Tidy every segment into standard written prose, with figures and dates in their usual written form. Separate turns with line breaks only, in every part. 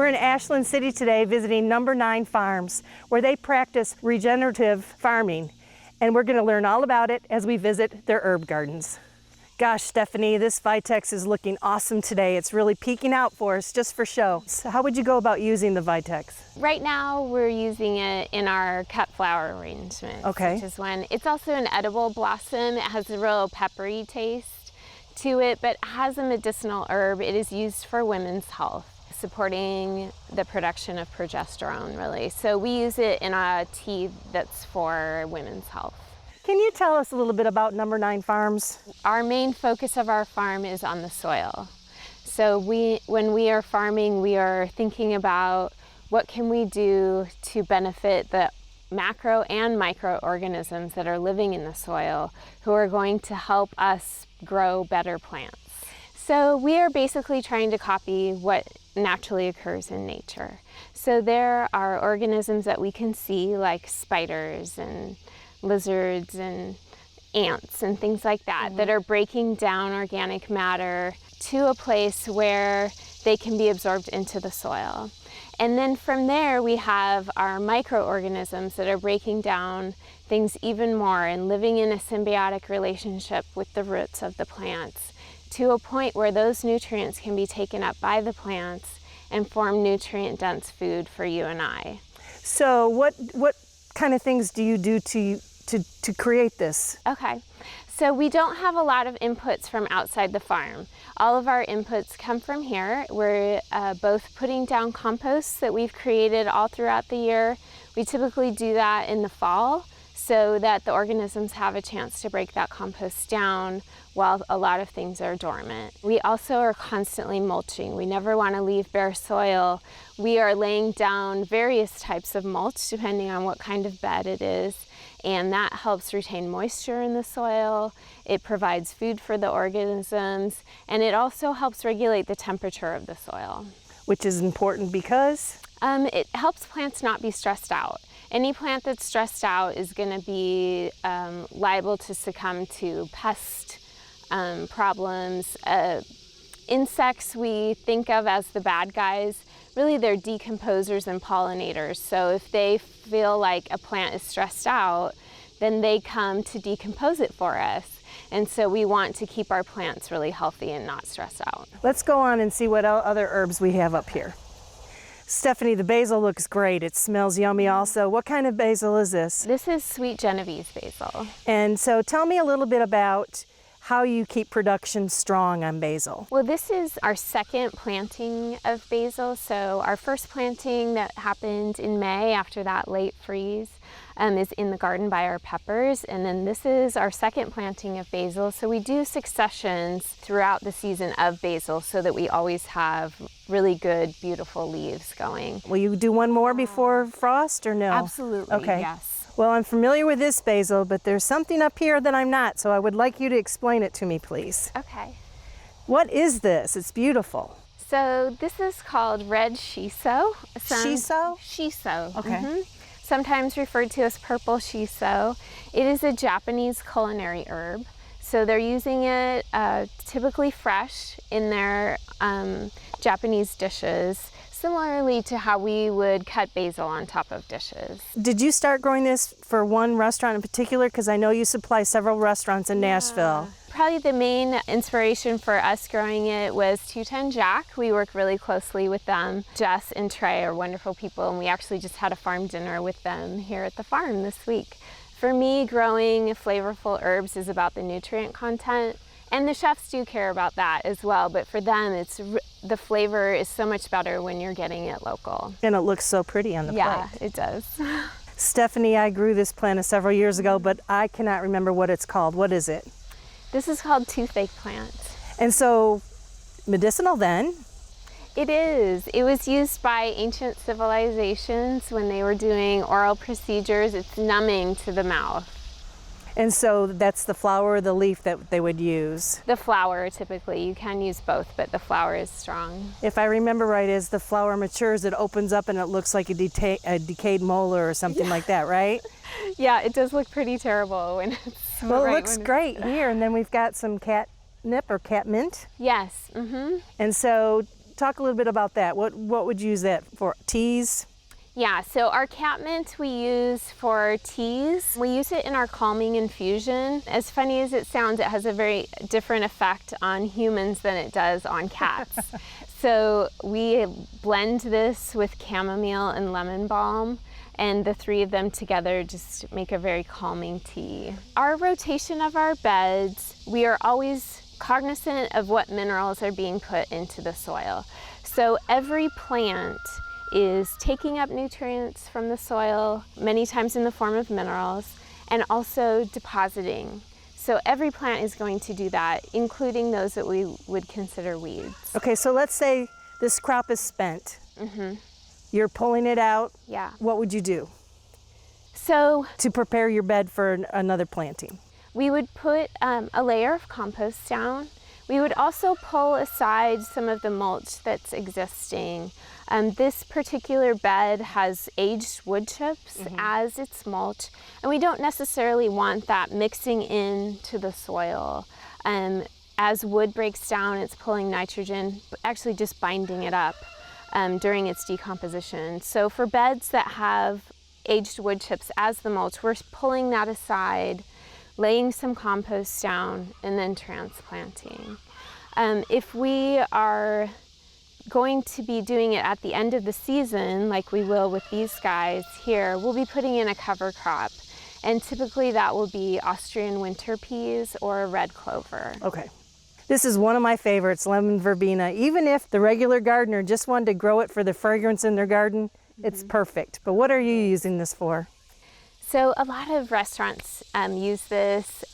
We're in Ashland City today visiting No.9 Farms, where they practice regenerative farming. And we're going to learn all about it as we visit their herb gardens. Gosh, Stephanie, this Vitex is looking awesome today. It's really peeking out for us just for show. So how would you go about using the Vitex?
Right now, we're using it in our cut flower arrangement.
Okay.
Which is when it's also an edible blossom. It has a real peppery taste to it, but has a medicinal herb. It is used for women's health, supporting the production of progesterone, really. So we use it in a tea that's for women's health.
Can you tell us a little bit about No.9 Farms?
Our main focus of our farm is on the soil. So when we are farming, we are thinking about what can we do to benefit the macro and microorganisms that are living in the soil who are going to help us grow better plants. So we are basically trying to copy what naturally occurs in nature. So there are organisms that we can see, like spiders and lizards and ants and things like that, that are breaking down organic matter to a place where they can be absorbed into the soil. And then from there, we have our microorganisms that are breaking down things even more and living in a symbiotic relationship with the roots of the plants to a point where those nutrients can be taken up by the plants and form nutrient-dense food for you and I.
So what kind of things do you do to create this?
Okay, so we don't have a lot of inputs from outside the farm. All of our inputs come from here. We're both putting down compost that we've created all throughout the year. We typically do that in the fall so that the organisms have a chance to break that compost down while a lot of things are dormant. We also are constantly mulching. We never want to leave bare soil. We are laying down various types of mulch depending on what kind of bed it is. And that helps retain moisture in the soil. It provides food for the organisms, and it also helps regulate the temperature of the soil.
Which is important because?
It helps plants not be stressed out. Any plant that's stressed out is going to be liable to succumb to pest problems. Insects we think of as the bad guys. Really, they're decomposers and pollinators. So if they feel like a plant is stressed out, then they come to decompose it for us. And so we want to keep our plants really healthy and not stressed out.
Let's go on and see what other herbs we have up here. Stephanie, the basil looks great. It smells yummy also. What kind of basil is this?
This is sweet Genovese basil.
And so tell me a little bit about how you keep production strong on basil.
Well, this is our second planting of basil. So our first planting that happened in May after that late freeze is in the garden by our peppers. And then this is our second planting of basil. So we do successions throughout the season of basil so that we always have really good, beautiful leaves going.
Will you do one more before frost or no?
Absolutely,
okay.
Yes.
Well, I'm familiar with this basil, but there's something up here that I'm not, so I would like you to explain it to me, please.
Okay.
What is this? It's beautiful.
So this is called red shiso.
Shiso?
Shiso.
Okay.
Sometimes referred to as purple shiso. It is a Japanese culinary herb. So they're using it typically fresh in their Japanese dishes, similarly to how we would cut basil on top of dishes.
Did you start growing this for one restaurant in particular? Because I know you supply several restaurants in Nashville.
Probably the main inspiration for us growing it was Jack. We work really closely with them. Jess and Trey are wonderful people, and we actually just had a farm dinner with them here at the farm this week. For me, growing flavorful herbs is about the nutrient content, and the chefs do care about that as well, but for them, the flavor is so much better when you're getting it local.
And it looks so pretty on the plate.
Yeah, it does.
Stephanie, I grew this plant several years ago, but I cannot remember what it's called. What is it?
This is called toothache plant.
And so, medicinal then?
It is. It was used by ancient civilizations when they were doing oral procedures. It's numbing to the mouth.
And so that's the flower or the leaf that they would use?
The flower, typically. You can use both, but the flower is strong.
If I remember right, as the flower matures, it opens up and it looks like a decayed molar or something like that, right?
Yeah, it does look pretty terrible when it's
Well, it looks great here. And then we've got some catnip or catmint.
Yes.
And so talk a little bit about that. What would you use that for? Teas?
Yeah, so our catmint we use for teas. We use it in our calming infusion. As funny as it sounds, it has a very different effect on humans than it does on cats. So we blend this with chamomile and lemon balm, and the three of them together just make a very calming tea. Our rotation of our beds, we are always cognizant of what minerals are being put into the soil. So every plant is taking up nutrients from the soil, many times in the form of minerals, and also depositing. So every plant is going to do that, including those that we would consider weeds.
Okay, so let's say this crop is spent. You're pulling it out.
Yeah.
What would you do
So
to prepare your bed for another planting?
we would put a layer of compost down. We would also pull aside some of the mulch that's existing. This particular bed has aged wood chips as its mulch, and we don't necessarily want that mixing into the soil. As wood breaks down, it's pulling nitrogen, actually just binding it up during its decomposition. So for beds that have aged wood chips as the mulch, we're pulling that aside, laying some compost down, and then transplanting. If we are going to be doing it at the end of the season, like we will with these guys here, we'll be putting in a cover crop. And typically that will be Austrian winter peas or red clover.
Okay. This is one of my favorites, lemon verbena. Even if the regular gardener just wanted to grow it for the fragrance in their garden, it's perfect. But what are you using this for?
So a lot of restaurants use this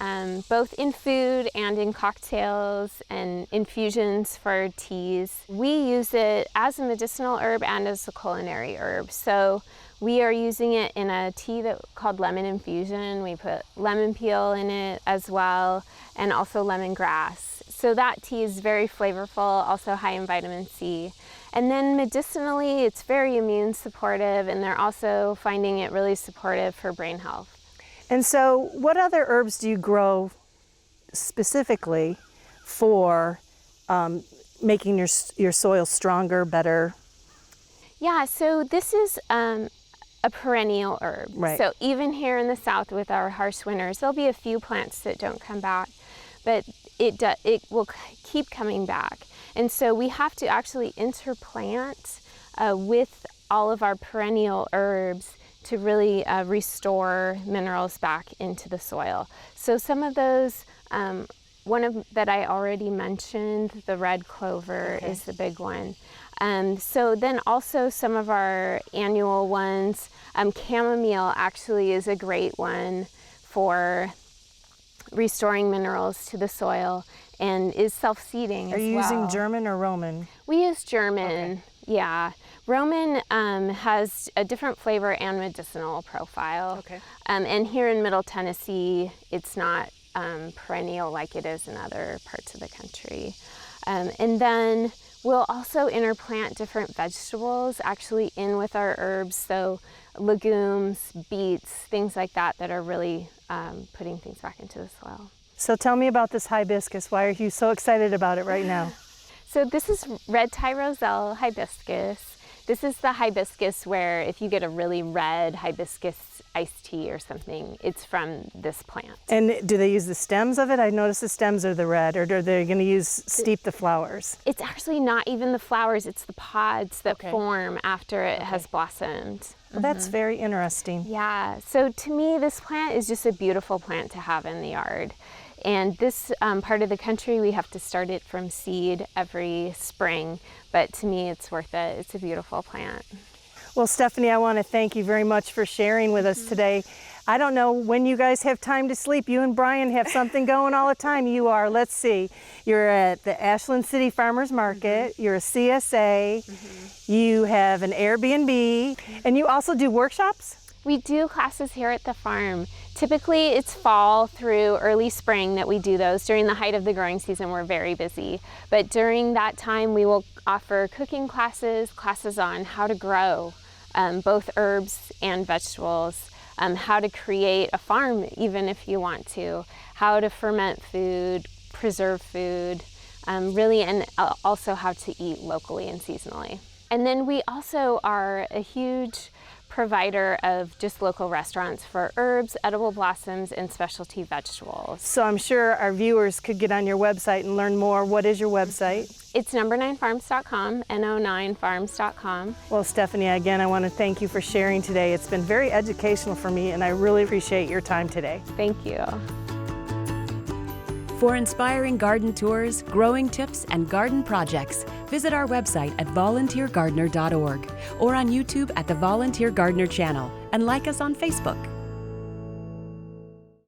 both in food and in cocktails and infusions for teas. We use it as a medicinal herb and as a culinary herb. So we are using it in a tea called lemon infusion. We put lemon peel in it as well, and also lemongrass. So that tea is very flavorful, also high in vitamin C. And then medicinally, it's very immune supportive, and they're also finding it really supportive for brain health.
And so what other herbs do you grow specifically for making your soil stronger, better?
Yeah, so this is a perennial herb.
Right.
So even here in the South with our harsh winters, there'll be a few plants that don't come back, but it will keep coming back. And so we have to actually interplant with all of our perennial herbs to really restore minerals back into the soil. So some of those, that I already mentioned, the red clover is the big one. So then also some of our annual ones, chamomile actually is a great one for restoring minerals to the soil and is self-seeding as well.
Are you using German or Roman?
We use German, yeah. Roman has a different flavor and medicinal profile.
Okay.
And here in Middle Tennessee, it's not perennial like it is in other parts of the country. And then we'll also interplant different vegetables actually in with our herbs, so legumes, beets, things like that are really putting things back into the soil.
So tell me about this hibiscus. Why are you so excited about it right now?
So this is red tyroselle hibiscus. This is the hibiscus where if you get a really red hibiscus iced tea or something, it's from this plant.
And do they use the stems of it? I noticed the stems are the red, or are they going to steep the flowers?
It's actually not even the flowers, it's the pods that form after it has blossomed.
Well, that's very interesting.
Yeah, so to me, this plant is just a beautiful plant to have in the yard. And this part of the country, we have to start it from seed every spring. But to me, it's worth it. It's a beautiful plant.
Well, Stephanie, I want to thank you very much for sharing with us today. I don't know when you guys have time to sleep. You and Brian have something going all the time. You are, let's see, you're at the Ashland City Farmers Market, you're a CSA, you have an Airbnb, and you also do workshops?
We do classes here at the farm. Typically it's fall through early spring that we do those. During the height of the growing season, we're very busy. But during that time, we will offer cooking classes, classes on how to grow both herbs and vegetables, how to create a farm even if you want to, how to ferment food, preserve food, really, and also how to eat locally and seasonally. And then we also are a huge provider of just local restaurants for herbs, edible blossoms, and specialty vegetables.
So I'm sure our viewers could get on your website and learn more. What is your website?
It's No.9farms.com, No.9farms.com.
Well, Stephanie, again, I want to thank you for sharing today. It's been very educational for me, and I really appreciate your time today.
Thank you.
For inspiring garden tours, growing tips, and garden projects, visit our website at volunteergardener.org or on YouTube at the Volunteer Gardener channel, and like us on Facebook.